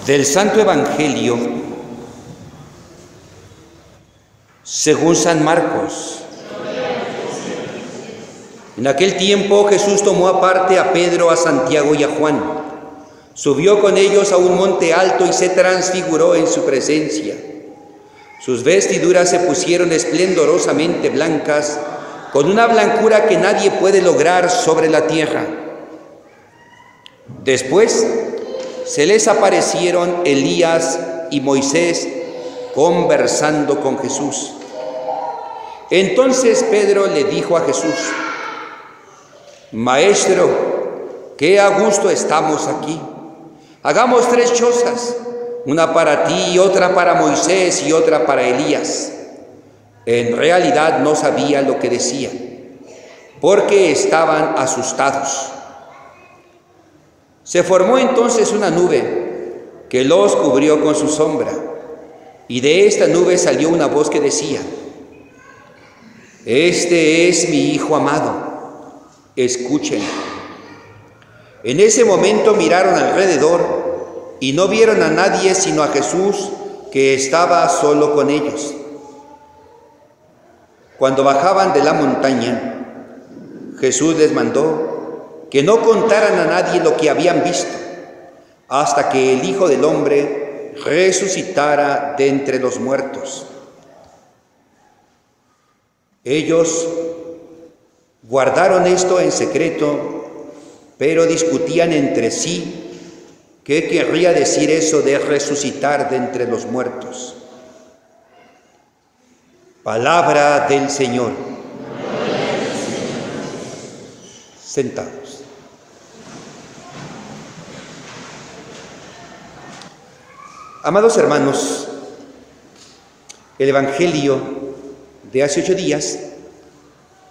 Del Santo Evangelio según San Marcos. En aquel tiempo Jesús tomó aparte a Pedro, a Santiago y a Juan. Subió con ellos a un monte alto y se transfiguró en su presencia. Sus vestiduras se pusieron esplendorosamente blancas, con una blancura que nadie puede lograr sobre la tierra. Después se les aparecieron Elías y Moisés conversando con Jesús. Entonces Pedro le dijo a Jesús: Maestro, qué a gusto estamos aquí. Hagamos 3 chozas, una para ti y otra para Moisés y otra para Elías. En realidad no sabía lo que decía, porque estaban asustados. Se formó entonces una nube que los cubrió con su sombra, y de esta nube salió una voz que decía: Este es mi Hijo amado, escúchenlo. En ese momento miraron alrededor y no vieron a nadie sino a Jesús, que estaba solo con ellos. Cuando bajaban de la montaña, Jesús les mandó que no contaran a nadie lo que habían visto, hasta que el Hijo del Hombre resucitara de entre los muertos. Ellos guardaron esto en secreto, pero discutían entre sí qué querría decir eso de resucitar de entre los muertos. Palabra del Señor. Sentados. Amados hermanos, el Evangelio de hace 8 días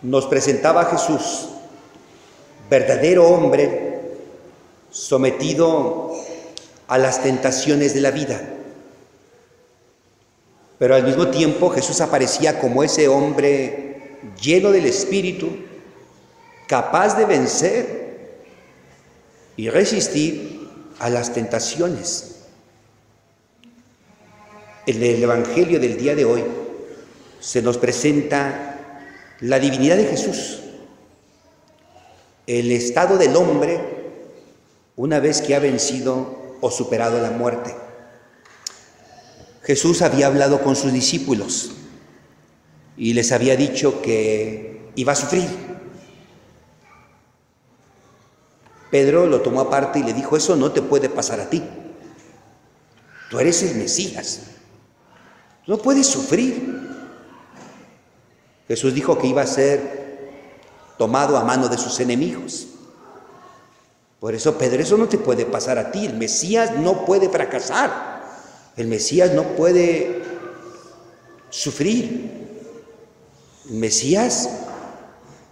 nos presentaba a Jesús, verdadero hombre, sometido a las tentaciones de la vida. Pero al mismo tiempo Jesús aparecía como ese hombre lleno del Espíritu, capaz de vencer y resistir a las tentaciones. En el Evangelio del día de hoy se nos presenta la divinidad de Jesús, el estado del hombre una vez que ha vencido o superado la muerte. Jesús había hablado con sus discípulos y les había dicho que iba a sufrir. Pedro lo tomó aparte y le dijo: eso no te puede pasar a ti. Tú eres el Mesías. No puedes sufrir. Jesús dijo que iba a ser tomado a mano de sus enemigos. Por eso, Pedro, eso no te puede pasar a ti. El Mesías no puede fracasar. El Mesías no puede sufrir. El Mesías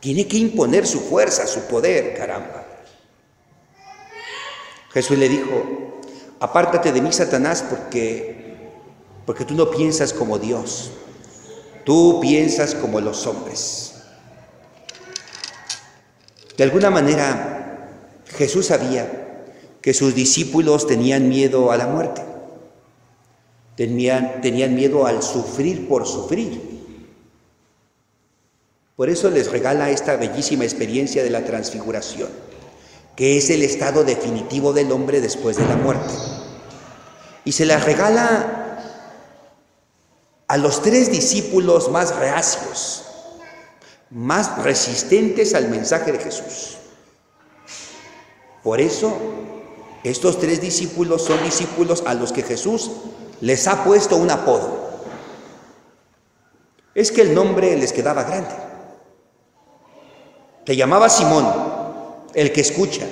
tiene que imponer su fuerza, su poder, caramba. Jesús le dijo: apártate de mí, Satanás, porque tú no piensas como Dios. Tú piensas como los hombres. De alguna manera, Jesús sabía que sus discípulos tenían miedo a la muerte. Tenían miedo al sufrir por sufrir. Por eso les regala esta bellísima experiencia de la transfiguración, que es el estado definitivo del hombre después de la muerte. Y se la regala a los 3 discípulos más reacios, más resistentes al mensaje de Jesús. Por eso, estos 3 discípulos son discípulos a los que Jesús les ha puesto un apodo. Es que el nombre les quedaba grande. Se llamaba Simón, el que escucha,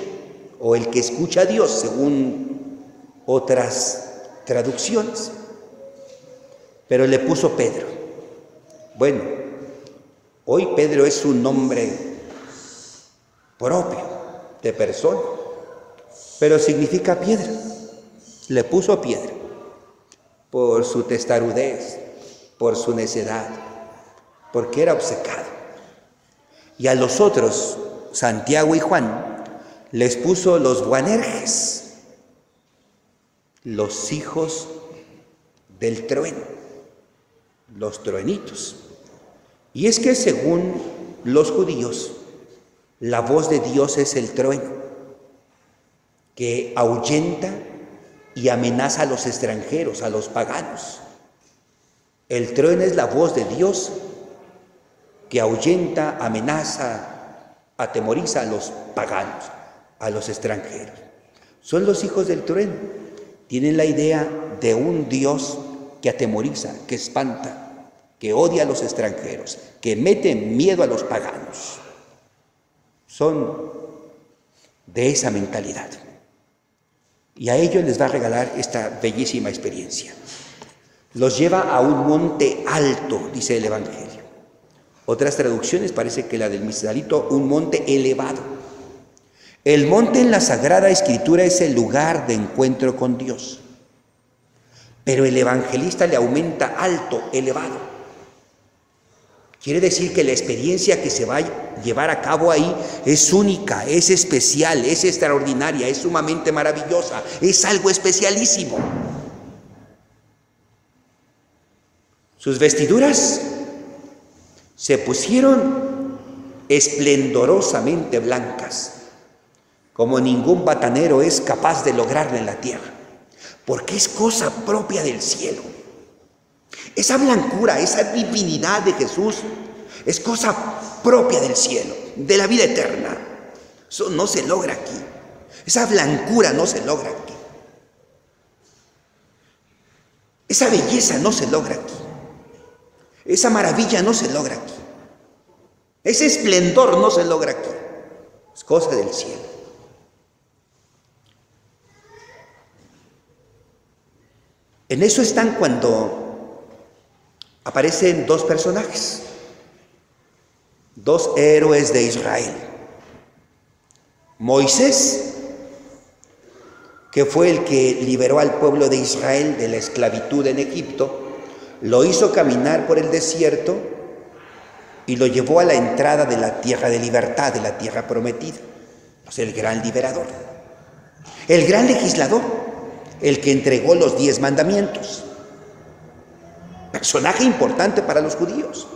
o el que escucha a Dios, según otras traducciones. Pero le puso Pedro. Bueno, hoy Pedro es un nombre propio de persona, pero significa piedra. Le puso piedra por su testarudez, por su necedad, porque era obcecado. Y a los otros, Santiago y Juan, les puso los Boanerges. los hijos del trueno, los truenitos. Y es que según los judíos, la voz de Dios es el trueno, que ahuyenta y amenaza a los extranjeros, a los paganos. El trueno es la voz de Dios que ahuyenta, amenaza, atemoriza a los paganos, a los extranjeros. Son los hijos del trueno. Tienen la idea de un Dios que atemoriza, que espanta, que odia a los extranjeros, que mete miedo a los paganos. Son de esa mentalidad. Y a ellos les va a regalar esta bellísima experiencia. Los lleva a un monte alto, dice el Evangelio. Otras traducciones parece que la del Misnalito, un monte elevado. El monte en la Sagrada Escritura es el lugar de encuentro con Dios. Pero el evangelista le aumenta alto, elevado. Quiere decir que la experiencia que se va a llevar a cabo ahí es única, es especial, es extraordinaria, es sumamente maravillosa, es algo especialísimo. Sus vestiduras se pusieron esplendorosamente blancas, como ningún batanero es capaz de lograrlo en la tierra, porque es cosa propia del cielo. Esa blancura, esa divinidad de Jesús es cosa propia del cielo, de la vida eterna. Eso no se logra aquí. Esa blancura no se logra aquí. Esa belleza no se logra aquí. Esa maravilla no se logra aquí. Ese esplendor no se logra aquí. Es cosa del cielo. En eso están cuando aparecen dos personajes, dos héroes de Israel. Moisés, que fue el que liberó al pueblo de Israel de la esclavitud en Egipto, lo hizo caminar por el desierto y lo llevó a la entrada de la tierra de libertad, de la tierra prometida. O sea, el gran liberador, el gran legislador, el que entregó los 10 mandamientos. Personaje importante para los judíos.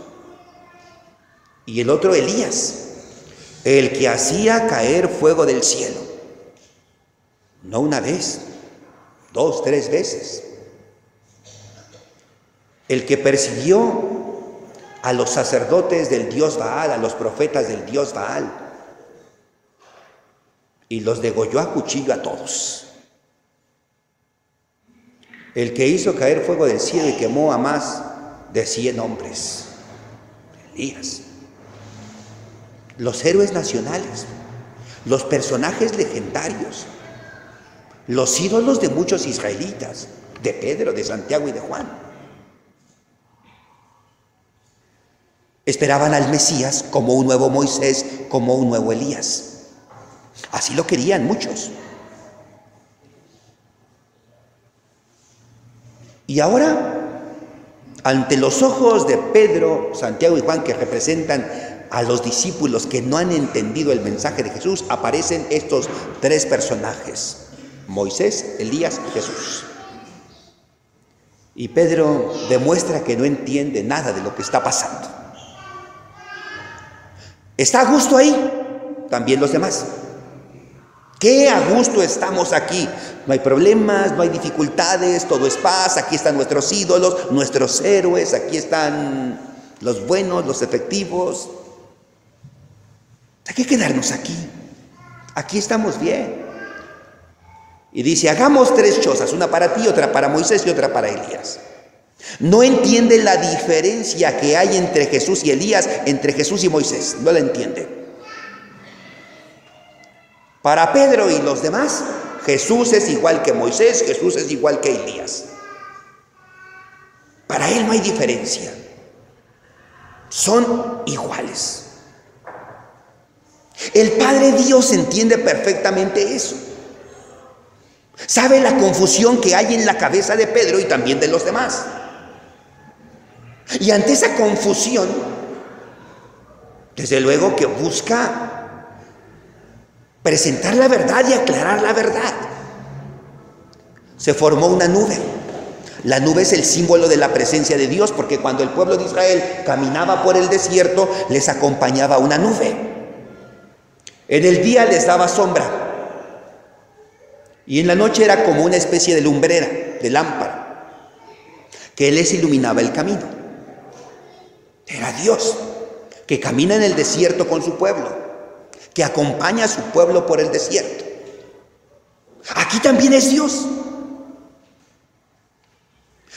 Y el otro, Elías, el que hacía caer fuego del cielo. No una vez, 2, 3 veces. El que persiguió a los sacerdotes del dios Baal, a los profetas del dios Baal, y los degolló a cuchillo a todos. El que hizo caer fuego del cielo y quemó a más de 100 hombres. Elías. Los héroes nacionales, los personajes legendarios, los ídolos de muchos israelitas, de Pedro, de Santiago y de Juan. Esperaban al Mesías como un nuevo Moisés, como un nuevo Elías. Así lo querían muchos. Y ahora, ante los ojos de Pedro, Santiago y Juan, que representan a los discípulos que no han entendido el mensaje de Jesús, aparecen estos 3 personajes: Moisés, Elías y Jesús. Y Pedro demuestra que no entiende nada de lo que está pasando. ¿Está a gusto ahí? También los demás. ¡Qué a gusto estamos aquí! No hay problemas, no hay dificultades, todo es paz, aquí están nuestros ídolos, nuestros héroes, aquí están los buenos, los efectivos. Hay que quedarnos aquí. Aquí estamos bien. Y dice, hagamos 3 chozas, una para ti, otra para Moisés y otra para Elías. No entiende la diferencia que hay entre Jesús y Elías, entre Jesús y Moisés. No la entiende. Para Pedro y los demás, Jesús es igual que Moisés, Jesús es igual que Elías. Para él no hay diferencia. Son iguales. El Padre Dios entiende perfectamente eso. Sabe la confusión que hay en la cabeza de Pedro y también de los demás. Y ante esa confusión, desde luego que busca presentar la verdad y aclarar la verdad. se formó una nube. La nube es el símbolo de la presencia de Dios, porque cuando el pueblo de Israel caminaba por el desierto, les acompañaba una nube. En el día les daba sombra, y en la noche era como una especie de lumbrera, de lámpara, que les iluminaba el camino. Era Dios, que camina en el desierto con su pueblo, que acompaña a su pueblo por el desierto. Aquí también es Dios,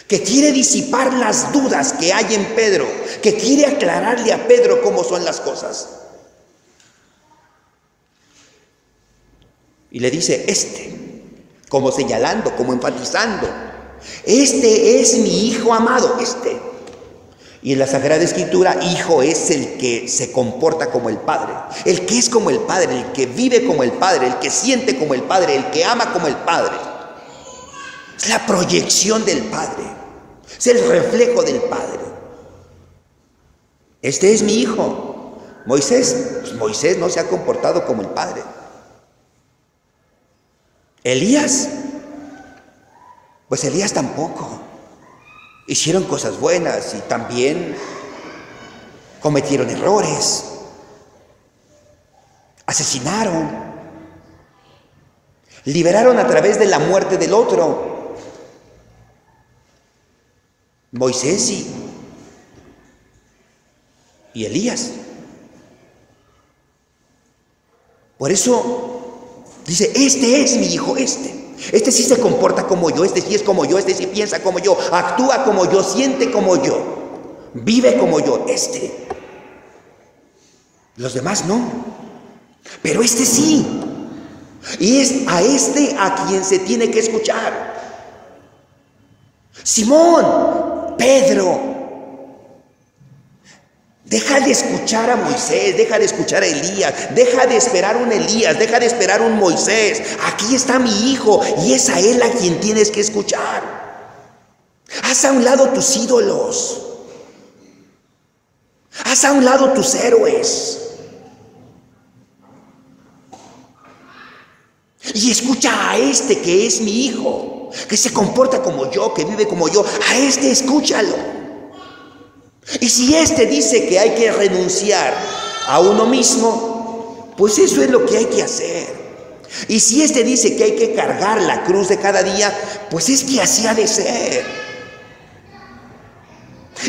que quiere disipar las dudas que hay en Pedro, que quiere aclararle a Pedro cómo son las cosas. Y le dice, como señalando, como enfatizando, este es mi Hijo amado, Y en la Sagrada Escritura, hijo es el que se comporta como el Padre, el que es como el Padre, el que vive como el Padre, el que siente como el Padre, el que ama como el Padre. Es la proyección del Padre, es el reflejo del Padre. Este es mi hijo. Moisés no se ha comportado como el Padre. Elías tampoco. Hicieron cosas buenas y también cometieron errores, asesinaron, liberaron a través de la muerte del otro. Moisés y Elías. Por eso dice, este es mi hijo, Este sí se comporta como yo, este sí es como yo, este sí piensa como yo, actúa como yo, siente como yo, vive como yo, Los demás no, pero este sí. Y es a quien se tiene que escuchar. Simón, Pedro, deja de escuchar a Moisés, deja de escuchar a Elías, deja de esperar un Elías, deja de esperar un Moisés. Aquí está mi hijo y es a él a quien tienes que escuchar. Haz a un lado tus ídolos, haz a un lado tus héroes y escucha a que es mi hijo, que se comporta como yo, que vive como yo. A escúchalo. Y si dice que hay que renunciar a uno mismo, pues eso es lo que hay que hacer. Y si dice que hay que cargar la cruz de cada día, pues es que así ha de ser.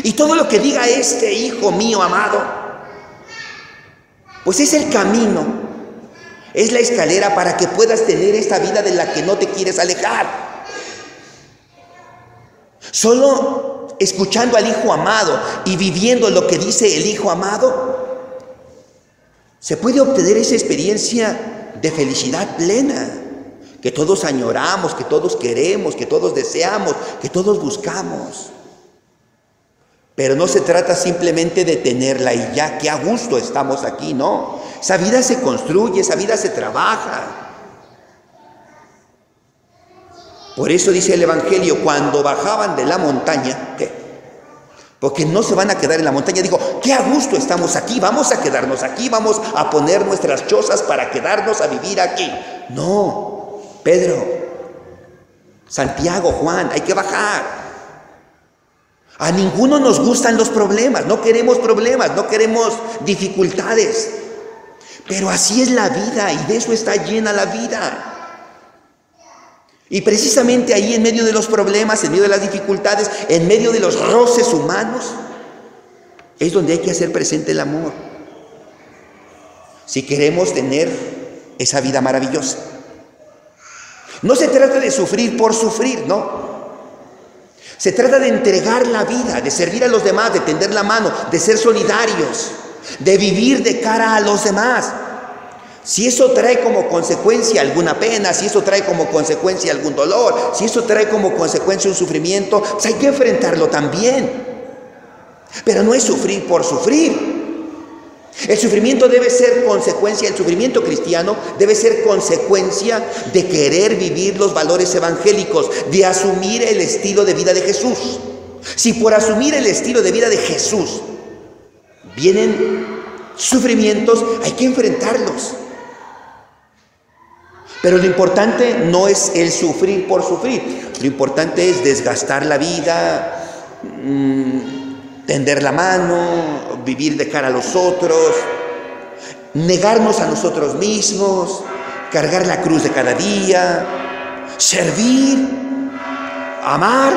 Y todo lo que diga hijo mío amado, pues es el camino, es la escalera para que puedas tener esta vida de la que no te quieres alejar. Solo escuchando al Hijo amado y viviendo lo que dice el Hijo amado, se puede obtener esa experiencia de felicidad plena que todos añoramos, que todos queremos, que todos deseamos, que todos buscamos. Pero no se trata simplemente de tenerla y ya, que a gusto estamos aquí, no. Esa vida se construye, esa vida se trabaja. Por eso dice el Evangelio, cuando bajaban de la montaña, porque no se van a quedar en la montaña, digo, qué a gusto estamos aquí, vamos a quedarnos aquí, vamos a poner nuestras chozas para quedarnos a vivir aquí. No, Pedro, Santiago, Juan, hay que bajar. A ninguno nos gustan los problemas, no queremos dificultades, pero así es la vida y de eso está llena la vida. Y precisamente ahí, en medio de los problemas, en medio de las dificultades, en medio de los roces humanos, es donde hay que hacer presente el amor. Si queremos tener esa vida maravillosa. No se trata de sufrir por sufrir, no. Se trata de entregar la vida, de servir a los demás, de tender la mano, de ser solidarios, de vivir de cara a los demás. Si eso trae como consecuencia alguna pena, si eso trae como consecuencia algún dolor, si eso trae como consecuencia un sufrimiento, pues hay que enfrentarlo también. Pero no es sufrir por sufrir. El sufrimiento debe ser consecuencia, el sufrimiento cristiano debe ser consecuencia de querer vivir los valores evangélicos, de asumir el estilo de vida de Jesús. Si por asumir el estilo de vida de Jesús vienen sufrimientos, hay que enfrentarlos. Pero lo importante no es el sufrir por sufrir. Lo importante es desgastar la vida, tender la mano, vivir de cara a los otros, negarnos a nosotros mismos, cargar la cruz de cada día, servir, amar.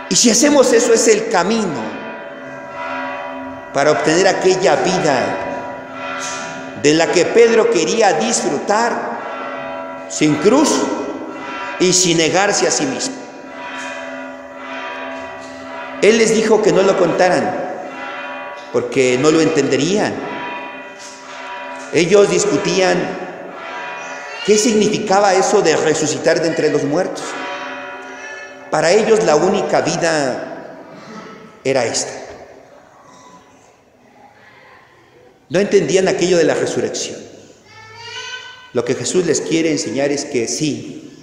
Y si hacemos eso, es el camino para obtener aquella vida de la que Pedro quería disfrutar sin cruz y sin negarse a sí mismo. Él les dijo que no lo contaran porque no lo entenderían. Ellos discutían qué significaba eso de resucitar de entre los muertos. Para ellos la única vida era esta. No entendían aquello de la resurrección. Lo que Jesús les quiere enseñar es que sí.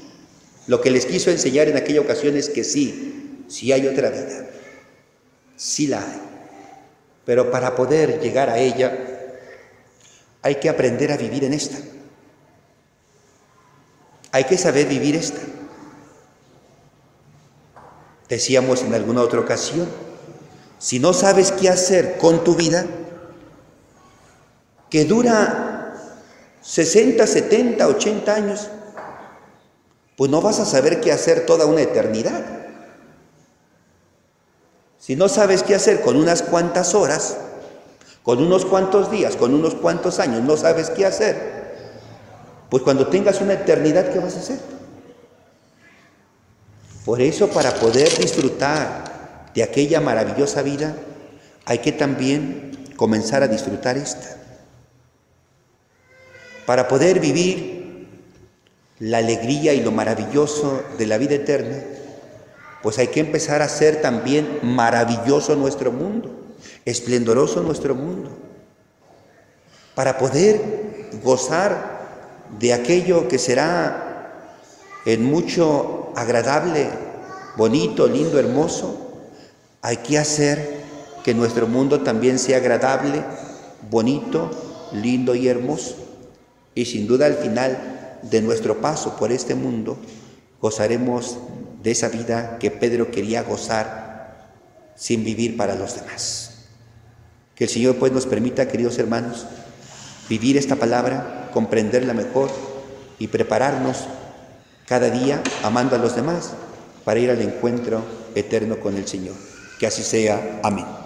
Lo que les quiso enseñar en aquella ocasión es que sí, sí hay otra vida. Sí la hay. Pero para poder llegar a ella, hay que aprender a vivir en esta. Hay que saber vivir esta. Decíamos en alguna otra ocasión, si no sabes qué hacer con tu vida, que dura 60, 70, 80 años, pues no vas a saber qué hacer toda una eternidad. Si no sabes qué hacer con unas cuantas horas, con unos cuantos días, con unos cuantos años, no sabes qué hacer, pues cuando tengas una eternidad, ¿qué vas a hacer? Por eso, para poder disfrutar de aquella maravillosa vida, hay que también comenzar a disfrutar esta. Para poder vivir la alegría y lo maravilloso de la vida eterna, pues hay que empezar a hacer también maravilloso nuestro mundo, esplendoroso nuestro mundo, para poder gozar de aquello que será en mucho agradable, bonito, lindo, hermoso. Hay que hacer que nuestro mundo también sea agradable, bonito, lindo y hermoso. Y sin duda al final de nuestro paso por este mundo, gozaremos de esa vida que Pedro quería gozar sin vivir para los demás. Que el Señor pues nos permita, queridos hermanos, vivir esta palabra, comprenderla mejor y prepararnos cada día amando a los demás para ir al encuentro eterno con el Señor. Que así sea. Amén.